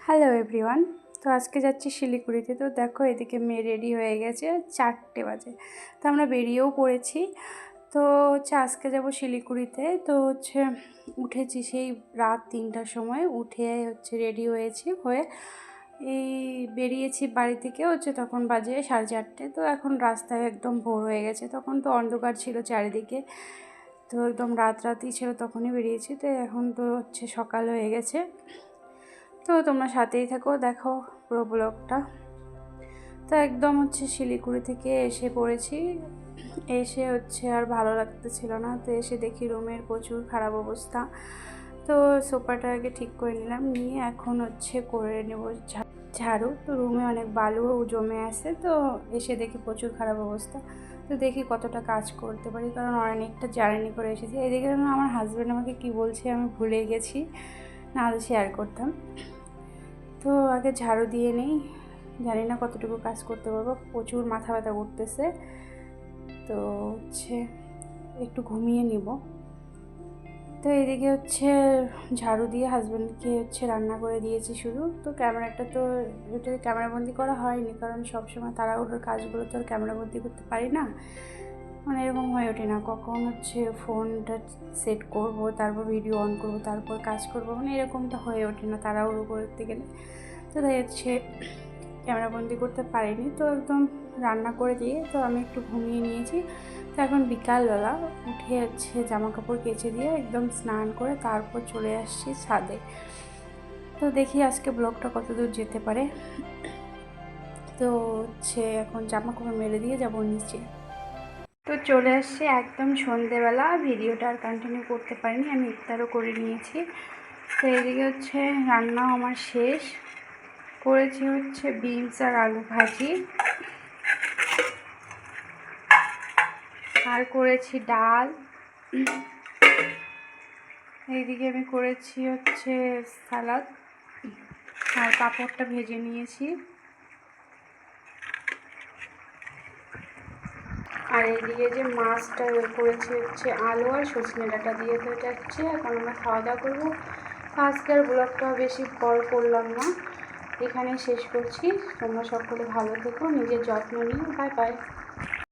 Hello everyone. তো আজকে যাচ্ছি শিলিগুড়িতে। তো দেখো এদিকে মেয়ে রেডি হয়ে গেছে, 4টে বাজে। তো আমরা বেরিয়েও পড়েছি। তো আজকে যাব শিলিগুড়িতে। তো উঠেছি সেই রাত 3টার সময়, উঠে রেডি হয়ে এই বেরিয়েছি বাড়ি থেকে। তখন বাজে 4:30। তো এখন রাস্তায় একদম ভোর হয়ে গেছে, তখন তো অন্ধকার ছিল চারিদিকে, তো একদম রাতই ছিল তখনই বেরিয়েছি। তো এখন তো সকাল হয়ে গেছে। তো তোমরা সাথেই থাকো, দেখো পুরো ব্লগটা। তো একদম শিলিগুড়ি থেকে এসে পড়েছি। এসে আর ভালো লাগতেছিল না। তো এসে দেখি রুমের প্রচুর খারাপ অবস্থা। তো সোফাটা আগে ঠিক করে নিলাম, নিয়ে এখন করে নেব ঝাড়ু। তো রুমে অনেক বালু জমে আছে। তো এসে দেখি প্রচুর খারাপ অবস্থা। তো দেখি কতটা কাজ করতে পারি, কারণ অনেকটা জার্নি করে এসেছি। এদিকে আমার হাজব্যান্ড আমাকে কি বলছে আমি ভুলে গেছি, নাহলে শেয়ার করতাম। তো আগে ঝাড়ু দিয়ে নিই, জানি না কতটুকু কাজ করতে পারবো, প্রচুর মাথা ব্যথা করতেছে। তো একটু ঘুমিয়ে নিব। তো এদিকে ঝাড়ু দিয়ে হাজব্যান্ডকে রান্না করে দিয়েছি শুধু। তো ক্যামেরাটা তো ক্যামেরাবন্দি করা হয়নি, কারণ সবসময় তাড়াহুড়োর কাজগুলো তো আর ক্যামেরাবন্দি করতে পারি না, মানে এরকম হয়ে ওঠে না। কখন ফোনটা সেট করব, তারপর ভিডিও অন করব, তারপর কাজ করব, মানে এরকমটা হয়ে ওঠে না তাড়াহুড়ো করতে গেলে। তো তাই ক্যামেরাবন্দি করতে পারিনি। তো একদম রান্না করে দিয়ে তো আমি একটু ঘুমিয়ে নিয়েছি। তো এখন বিকালবেলা উঠে জামা কাপড় কেচে দিয়ে একদম স্নান করে তারপর চলে আসছি ছাদে। তো দেখি আজকে ব্লগটা কত দূর যেতে পারে। তো এখন জামা কাপড় মেলে দিয়ে যাবো নিচে। তো চলে আসছি একদম সন্ধেবেলা, ভিডিওটা আর কন্টিনিউ করতে পারিনি, আমি ইফতারও করে নিয়েছি। তো এদিকে রান্নাও আমার শেষ। করেছি বিনস আর আলু ভাজি, আর করেছি ডাল। এইদিকে আমি করেছি সালাদ, আর পাঁপড়টা ভেজে নিয়েছি। আর এইদিকে মাছটা করেছি আলু আর সজনে ডাঁটা দিয়ে। তো এটা এখন আমরা খাওয়া দাওয়া করবো। আজকের ব্লগটা বেশি বড় করলাম না, এখানে শেষ করছি। তোমরা সকলে ভালো থেকো, নিজের যত্ন নিও। Bye bye.